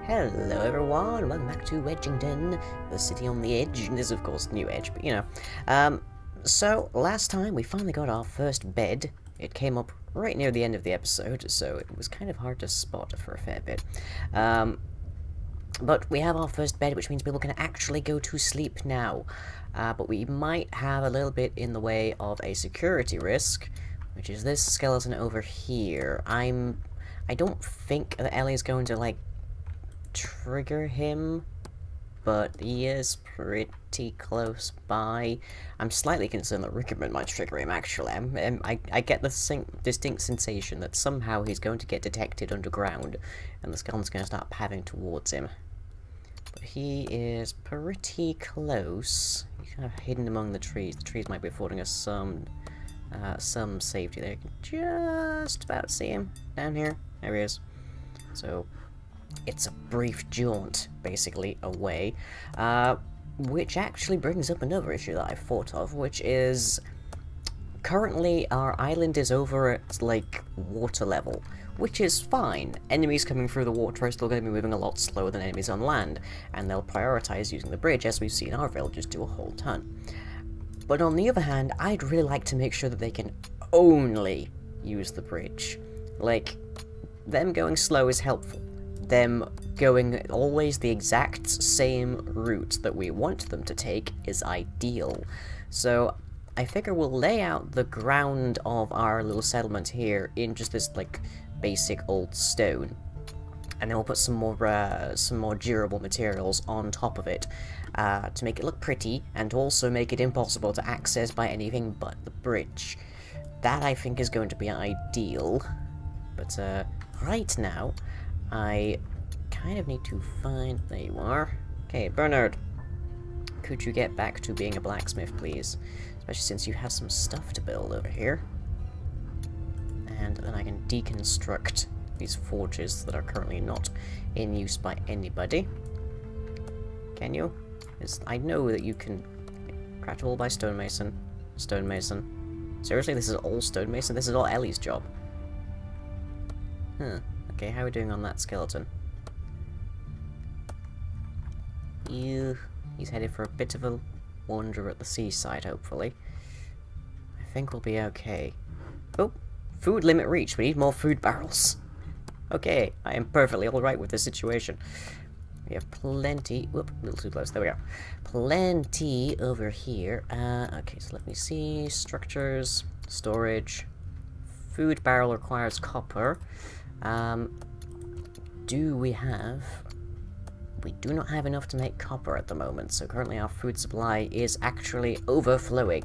Hello everyone, welcome back to Edgington, the city on the edge. This is of course New Edge, but you know. So last time we finally got our first bed. It came up right near the end of the episode, so it was kind of hard to spot for a fair bit. But we have our first bed, which means people can actually go to sleep now. But we might have a little bit in the way of a security risk, which is this skeleton over here. I don't think that Ellie's going to, like, trigger him, but he is pretty close by. I'm slightly concerned that Rickman might trigger him, actually. I get the distinct sensation that somehow he's going to get detected underground, and the skeleton's going to start padding towards him. But he is pretty close. He's kind of hidden among the trees. The trees might be affording us some safety there. You can just about see him down here. There he is. So it's a brief jaunt, basically, away. Which actually brings up another issue that I thought of, which is currently our island is over at, like, water level, which is fine. Enemies coming through the water are still going to be moving a lot slower than enemies on land, and they'll prioritize using the bridge, as we've seen our villagers do a whole ton. But on the other hand, I'd really like to make sure that they can only use the bridge. Like, them going slow is helpful. Them going always the exact same route that we want them to take is ideal. So I figure we'll lay out the ground of our little settlement here in just this, like, basic old stone, and then we'll put some more durable materials on top of it to make it look pretty and to also make it impossible to access by anything but the bridge. That, I think, is going to be ideal. But right now I kind of need to find... There you are. Okay, Bernard. Could you get back to being a blacksmith, please? Especially since you have some stuff to build over here. And then I can deconstruct these forges that are currently not in use by anybody. Can you? I know that you can... Craftable by stonemason. Stonemason. Seriously, this is all stonemason? This is all Ellie's job. Huh. Okay, how are we doing on that skeleton? He's headed for a bit of a wander at the seaside, hopefully. I think we'll be okay. Oh! Food limit reached. We need more food barrels. Okay, I am perfectly alright with this situation. We have plenty... Whoop, a little too close. There we go. Plenty over here. Okay, so let me see. Structures, storage. Food barrel requires copper. Do we have... We do not have enough to make copper at the moment, so currently our food supply is actually overflowing.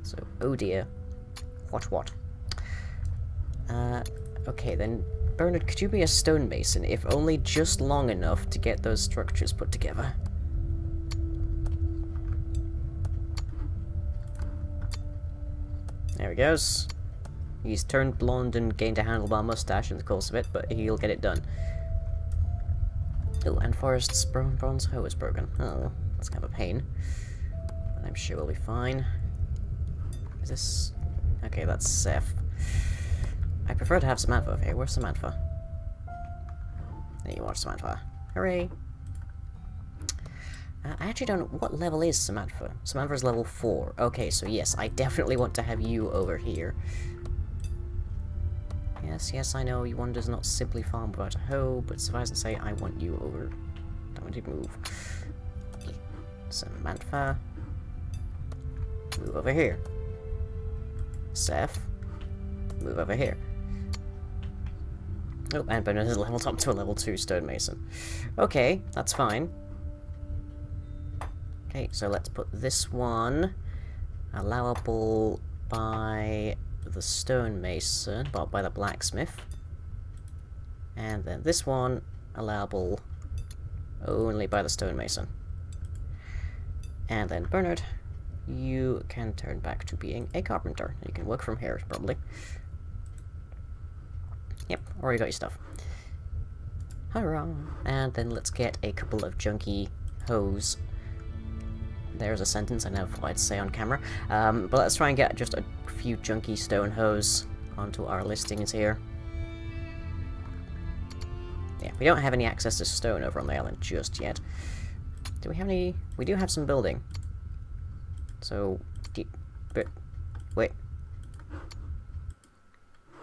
So, oh dear. What? Okay then, Bernard, could you be a stonemason, if only just long enough to get those structures put together? There he goes. He's turned blonde and gained a handlebar mustache in the course of it, but he'll get it done. Oh, and Forrest's bronze hoe is broken. Oh, that's kind of a pain. But I'm sure we'll be fine. Is this... Okay, that's Seth. I prefer to have Samantha over here. Where's Samantha? There you are, Samantha. Hooray! I actually don't know... What level is Samantha? Samantha's level 4. Okay, so yes, I definitely want to have you over here. Yes, I know, one does not simply farm without a hoe, but suffice to say, I want you over... Don't want you to move. Okay. Samantha. Move over here. Seth. Move over here. Oh, and Bernard has leveled up to a level 2 stonemason. Okay, that's fine. Okay, so let's put this one allowable by the stonemason, but by the blacksmith. And then this one allowable only by the stonemason. And then Bernard, you can turn back to being a carpenter. You can work from here, probably. Yep, already got your stuff. Hurrah! And then let's get a couple of junky hoes. There's a sentence I never thought I'd say on camera. But let's try and get just a few junky stone hoes onto our listings here. Yeah, we don't have any access to stone over on the island just yet. Do we have any... We do have some building. So... But... Wait.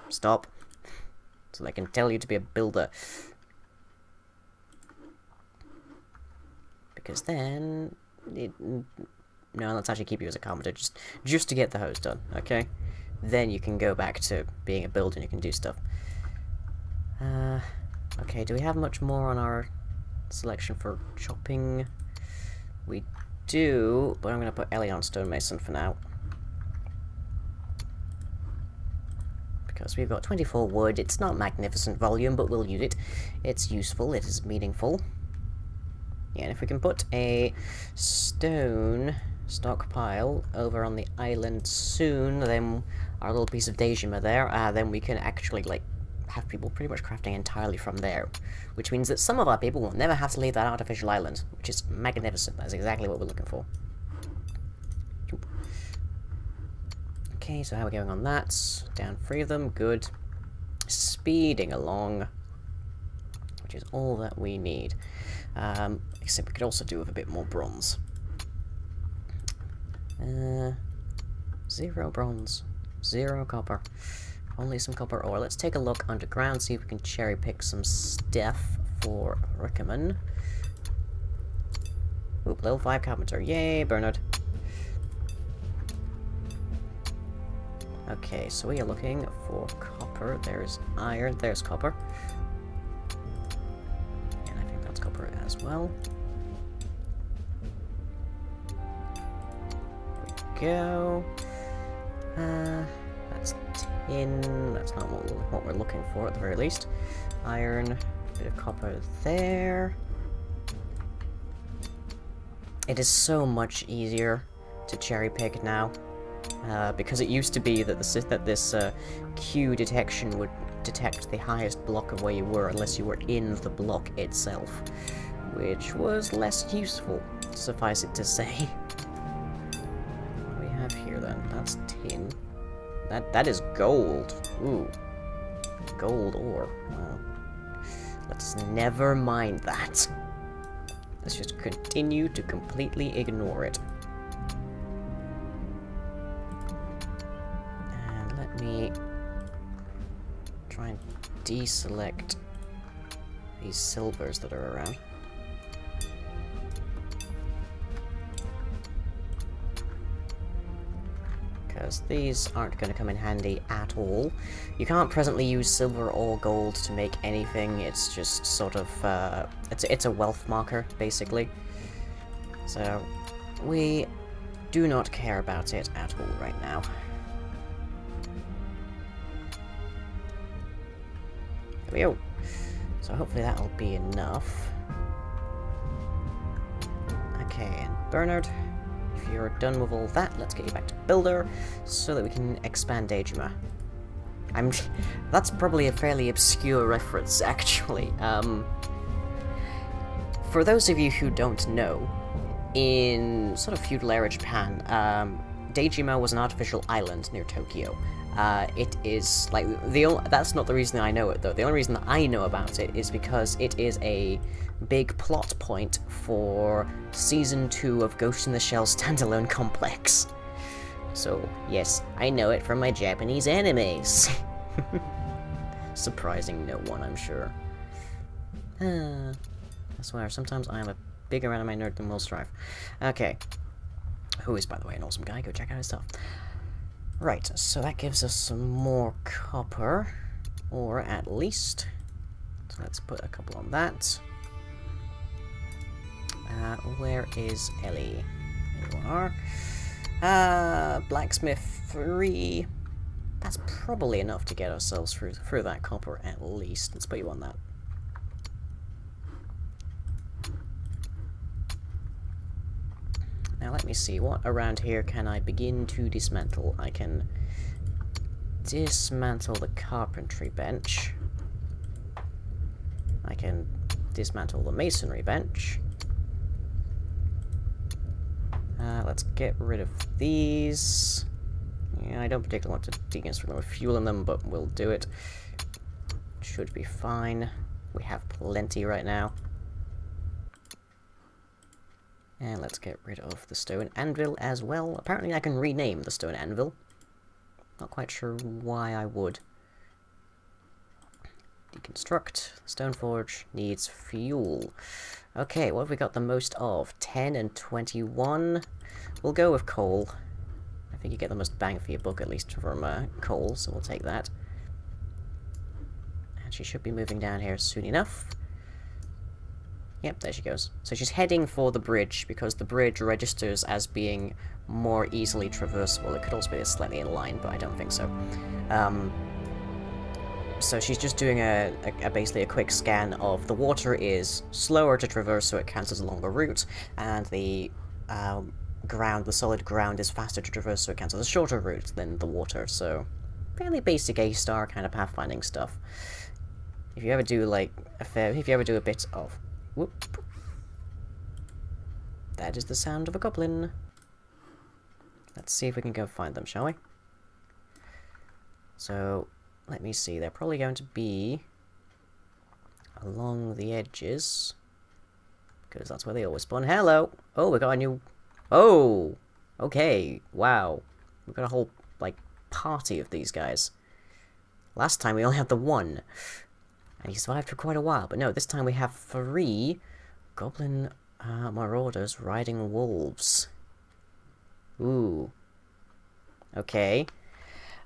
Stop. So they can tell you to be a builder. Because then... No, let's actually keep you as a carpenter, just to get the hose done, okay? Then you can go back to being a builder and you can do stuff. Okay, do we have much more on our selection for chopping? We do, but I'm going to put Ellie on stonemason for now. Because we've got 24 wood. It's not magnificent volume, but we'll use it. It's useful, it is meaningful. Yeah, and if we can put a stone stockpile over on the island soon, then our little piece of Dejima there, then we can actually, like, have people pretty much crafting entirely from there. Which means that some of our people will never have to leave that artificial island, which is magnificent. That's exactly what we're looking for. Okay, so how are we going on that? Down 3 of them, good. Speeding along, which is all that we need. Except we could also do with a bit more bronze. 0 bronze, 0 copper, only some copper ore. Let's take a look underground, see if we can cherry pick some stuff for Rickaman. Oop, level 5 carpenter, yay, Bernard. Okay, so we are looking for copper. There's iron, there's copper. And I think that's copper as well. Go. That's tin. That's not what we're looking for at the very least. Iron, bit of copper there. It is so much easier to cherry pick now, because it used to be that this Q detection would detect the highest block of where you were unless you were in the block itself, which was less useful, suffice it to say. Here then, that's tin. That is gold. Ooh, gold ore. Wow. Let's never mind that. Let's just continue to completely ignore it. And let me try and deselect these silvers that are around. Because these aren't going to come in handy at all. You can't presently use silver or gold to make anything. It's just sort of it's a wealth marker basically. So we do not care about it at all right now. There we go. So hopefully that'll be enough. Okay, and Bernard, if you're done with all that, let's get you back to Builder, so that we can expand Dejima. That's probably a fairly obscure reference, actually. For those of you who don't know, in sort of feudal era Japan, Dejima was an artificial island near Tokyo. It is, like, that's not the reason I know it, though. The only reason I know about it is because it is a big plot point for Season 2 of Ghost in the Shell standalone complex. So, yes, I know it from my Japanese animes. Surprising no one, I'm sure. I swear, sometimes I am a bigger anime nerd than Will Strive. Okay. Who is, by the way, an awesome guy. Go check out his stuff. Right, so that gives us some more copper, or at least. So let's put a couple on that. Where is Ellie? Here you are. Blacksmith 3. That's probably enough to get ourselves through that copper at least. Let's put you on that. Now let me see, what around here can I begin to dismantle? I can dismantle the carpentry bench. I can dismantle the masonry bench. Let's get rid of these. Yeah, I don't particularly want to deconstruct them with fuel in them, but we'll do it. Should be fine. We have plenty right now. And let's get rid of the stone anvil as well. Apparently I can rename the stone anvil. Not quite sure why I would. Deconstruct. Stone forge needs fuel. Okay, what have we got the most of? 10 and 21. We'll go with coal. I think you get the most bang for your buck, at least from coal, so we'll take that. And she should be moving down here soon enough. Yep, there she goes. So she's heading for the bridge, because the bridge registers as being more easily traversable. It could also be slightly in line, but I don't think so. So she's just doing basically a quick scan of the water is slower to traverse, so it counts as a longer route, and the the solid ground is faster to traverse, so it counts as a shorter route than the water. So fairly basic A-star kind of pathfinding stuff. If you ever do like if you ever do a bit of whoop, that is the sound of a goblin. Let's see if we can go find them, shall we? So let me see, they're probably going to be along the edges, because that's where they always spawn. Hello! Oh, we got a new... Oh! Okay, wow. We've got a whole, like, party of these guys. Last time we only had the one, and he survived for quite a while, but no, this time we have 3 goblin marauders riding wolves. Ooh. Okay.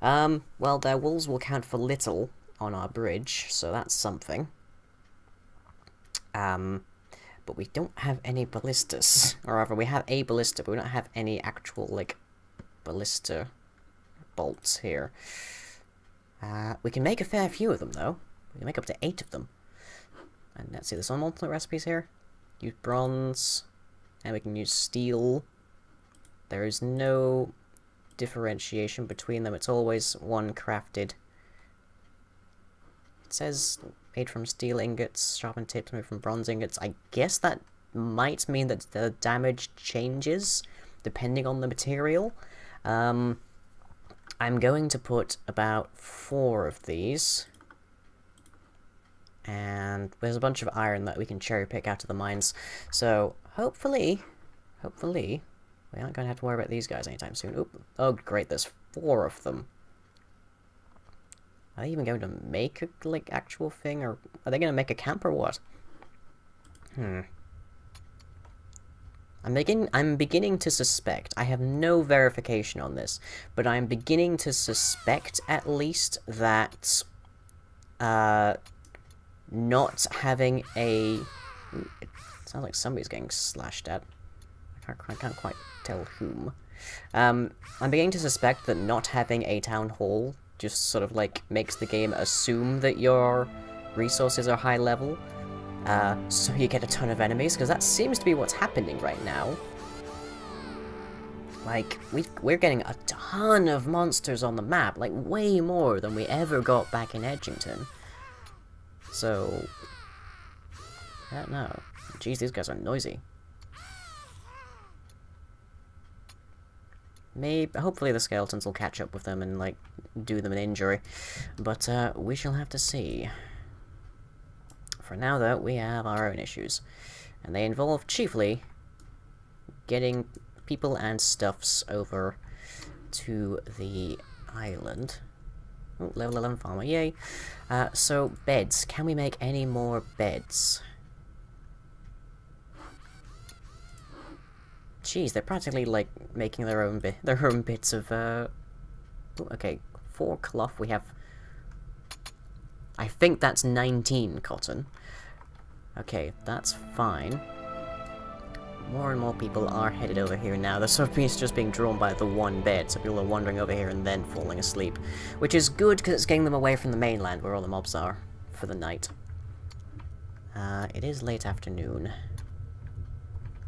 Well, their wolves will count for little on our bridge, so that's something. But we don't have any ballistas. Or rather, we have a ballista, but we don't have any actual, like, ballista bolts here. We can make a fair few of them, though. We can make up to 8 of them. And let's see, there's some alternate recipes here. Use bronze, and we can use steel. There is no differentiation between them. It's always one crafted. It says made from steel ingots, sharpened tips made from bronze ingots. I guess that might mean that the damage changes depending on the material. I'm going to put about 4 of these, and there's a bunch of iron that we can cherry pick out of the mines, so hopefully we aren't going to have to worry about these guys anytime soon. Oop. Oh, great, there's 4 of them. Are they even going to make a, like, actual thing, or are they going to make a camp, or what? I'm beginning to suspect, I have no verification on this, but I'm beginning to suspect, at least, that, not having a... Ooh, it sounds like somebody's getting slashed at. I can't quite tell whom. I'm beginning to suspect that not having a town hall just sort of, like, makes the game assume that your resources are high level, so you get a ton of enemies, because that seems to be what's happening right now. Like, we're getting a ton of monsters on the map, like, way more than we ever got back in Edgington. So, I don't know. Jeez, these guys are noisy. Maybe, hopefully the skeletons will catch up with them and, like, do them an injury. But, we shall have to see. For now, though, we have our own issues. And they involve, chiefly, getting people and stuffs over to the island. Oh, level 11 farmer, yay. So, beds. Can we make any more beds? Jeez, they're practically, like, making their own bits of, okay, 4 cloth, we have... I think that's 19 cotton. Okay, that's fine. More and more people are headed over here now. They're sort of just being drawn by the one bed, so people are wandering over here and then falling asleep. Which is good, because it's getting them away from the mainland, where all the mobs are, for the night. It is late afternoon.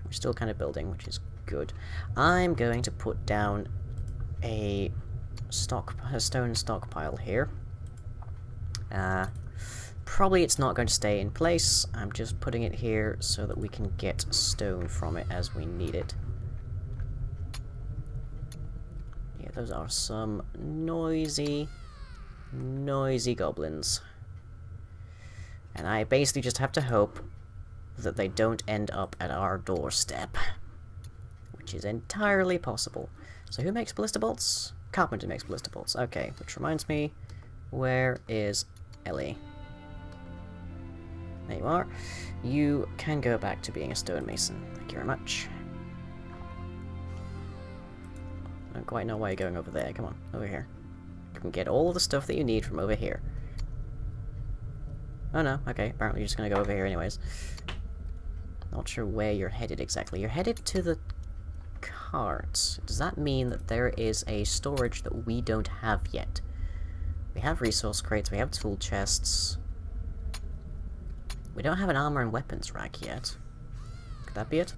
We're still kind of building, which is good. I'm going to put down a stone stockpile here. Probably it's not going to stay in place. I'm just putting it here so that we can get stone from it as we need it. Yeah, those are some noisy goblins. And I basically just have to hope that they don't end up at our doorstep. Which is entirely possible. So who makes ballista bolts? Carpenter makes ballista bolts. Okay, which reminds me, where is Ellie? There you are. You can go back to being a stonemason. Thank you very much. I don't quite know why you're going over there. Come on, over here. You can get all the stuff that you need from over here. Oh no, okay, apparently you're just gonna go over here anyways. Not sure where you're headed exactly. You're headed to the cart. Does that mean that there is a storage that we don't have yet? We have resource crates, we have tool chests. We don't have an armor and weapons rack yet. Could that be it?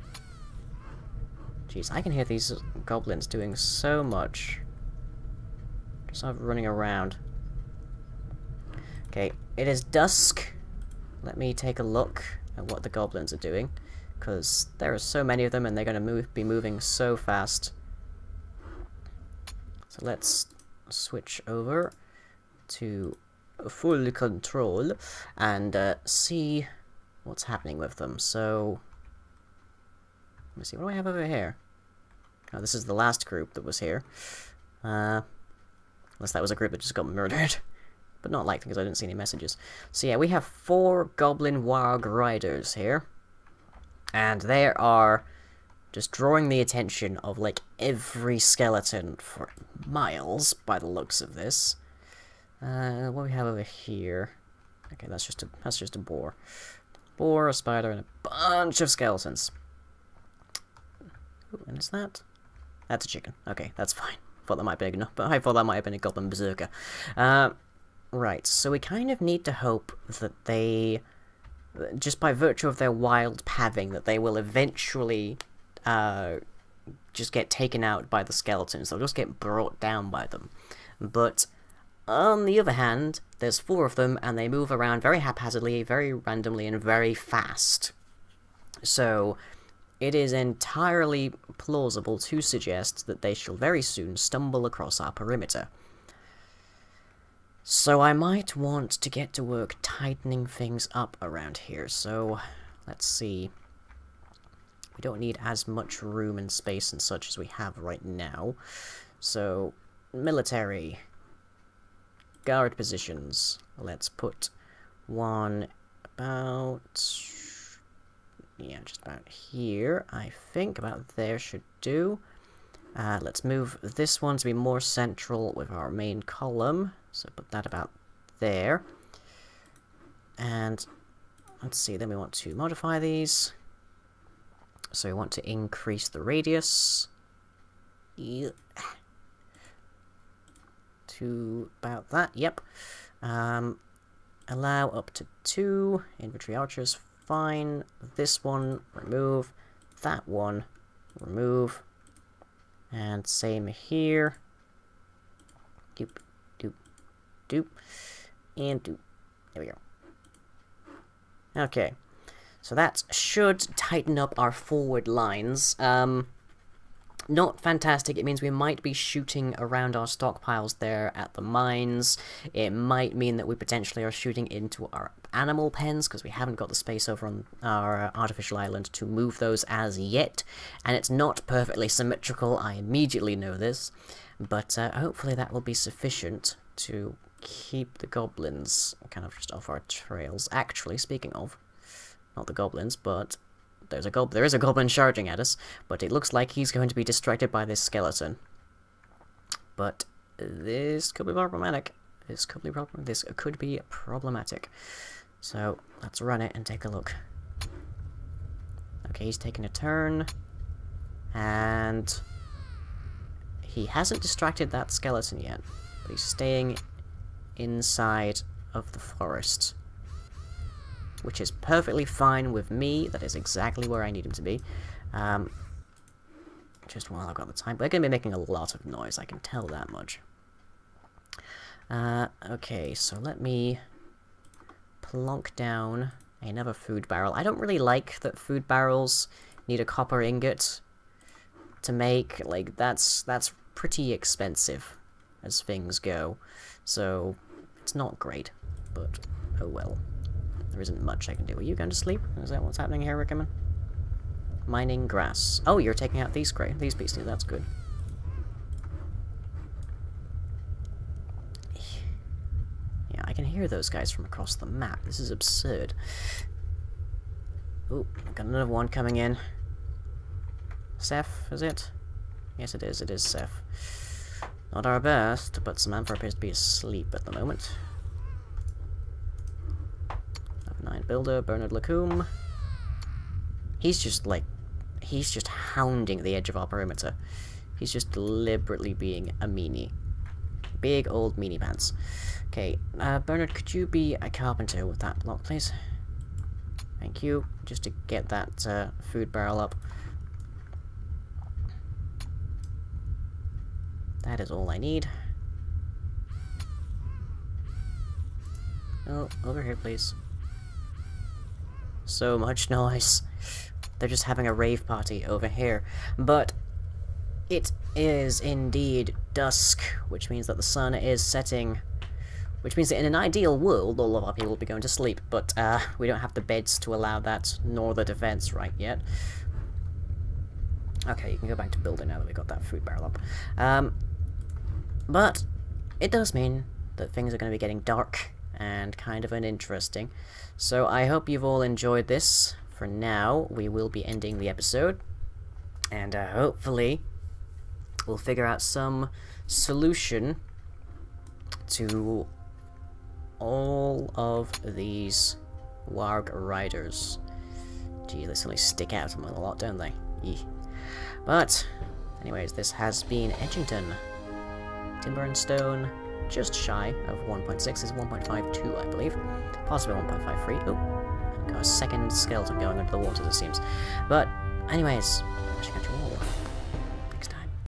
Jeez, I can hear these goblins doing so much. Just sort of running around. Okay, it is dusk. Let me take a look at what the goblins are doing, because there are so many of them and they're going to be moving so fast. So let's switch over to full control and see what's happening with them. So, let me see, what do I have over here? Oh, this is the last group that was here. Unless that was a group that just got murdered. But not likely, because I didn't see any messages. So yeah, we have 4 Goblin Warg Riders here. And they are just drawing the attention of, like, every skeleton for miles, by the looks of this. What do we have over here? Okay, that's just a boar. Boar, a spider, and a bunch of skeletons. Ooh, and is that? That's a chicken. Okay, that's fine. Thought that might be enough, but I thought that might have been a goblin berserker. Right, so we kind of need to hope that they, just by virtue of their wild pathing, that they will eventually just get taken out by the skeletons. They'll just get brought down by them. But on the other hand, there's 4 of them, and they move around very haphazardly, very randomly, and very fast. So it is entirely plausible to suggest that they shall very soon stumble across our perimeter. So I might want to get to work tightening things up around here. So let's see. We don't need as much room and space and such as we have right now. So military. Guard positions. Let's put one about... yeah, just about here, I think. About there should do. Let's move this one to be more central with our main column. So put that about there. And let's see, then we want to modify these. So we want to increase the radius. Yeah. To about that, yep. Allow up to 2 infantry archers, fine. This one, remove. That one, remove. And same here. Doop, doop, doop, and doop. There we go. Okay. So that should tighten up our forward lines. Not fantastic. It means we might be shooting around our stockpiles there at the mines. It might mean that we potentially are shooting into our animal pens, because we haven't got the space over on our artificial island to move those as yet. And it's not perfectly symmetrical, I immediately know this. But hopefully that will be sufficient to keep the goblins kind of just off our trails. Actually, speaking of, not the goblins, but... there is a goblin charging at us, but it looks like he's going to be distracted by this skeleton. But this could be problematic. This could be problematic. So let's run it and take a look. Okay, he's taking a turn, and he hasn't distracted that skeleton yet, but he's staying inside of the forest. Which is perfectly fine with me. That is exactly where I need him to be. Just while I've got the time. We're going to be making a lot of noise, I can tell that much. Okay, so let me plonk down another food barrel. I don't really like that food barrels need a copper ingot to make. Like, that's pretty expensive as things go. So, it's not great, but oh well. there isn't much I can do. Are you going to sleep? Is that what's happening here, Rickerman? Mining grass. Oh, you're taking out these beasties. That's good. Yeah, I can hear those guys from across the map. This is absurd. Oh, got another one coming in. Seth, is it? Yes, it is. It is Seth. Not our best, but Samantha appears to be asleep at the moment. 9 Builder, Bernard Lacombe. He's just hounding the edge of our perimeter. He's just deliberately being a meanie. Big old meanie pants. Okay, Bernard, could you be a carpenter with that block, please? Thank you. Just to get that food barrel up. That is all I need. Oh, over here, please. So much noise. They're just having a rave party over here. But it is indeed dusk, which means that the sun is setting. Which means that in an ideal world, all of our people will be going to sleep. But we don't have the beds to allow that, nor the defense right yet. Okay, you can go back to building now that we got that food barrel up. But it does mean that things are going to be getting dark and kind of uninteresting. So I hope you've all enjoyed this. For now, we will be ending the episode, and hopefully we'll figure out some solution to all of these warg riders. Gee, they suddenly stick out a lot, don't they? Yee. But, anyways, this has been Edgington. Timber and stone, just shy of 1.6, is 1.52, I believe. Possibly 1.53. Oh, got a second skeleton going under the water, it seems. But, anyways, I should catch you all.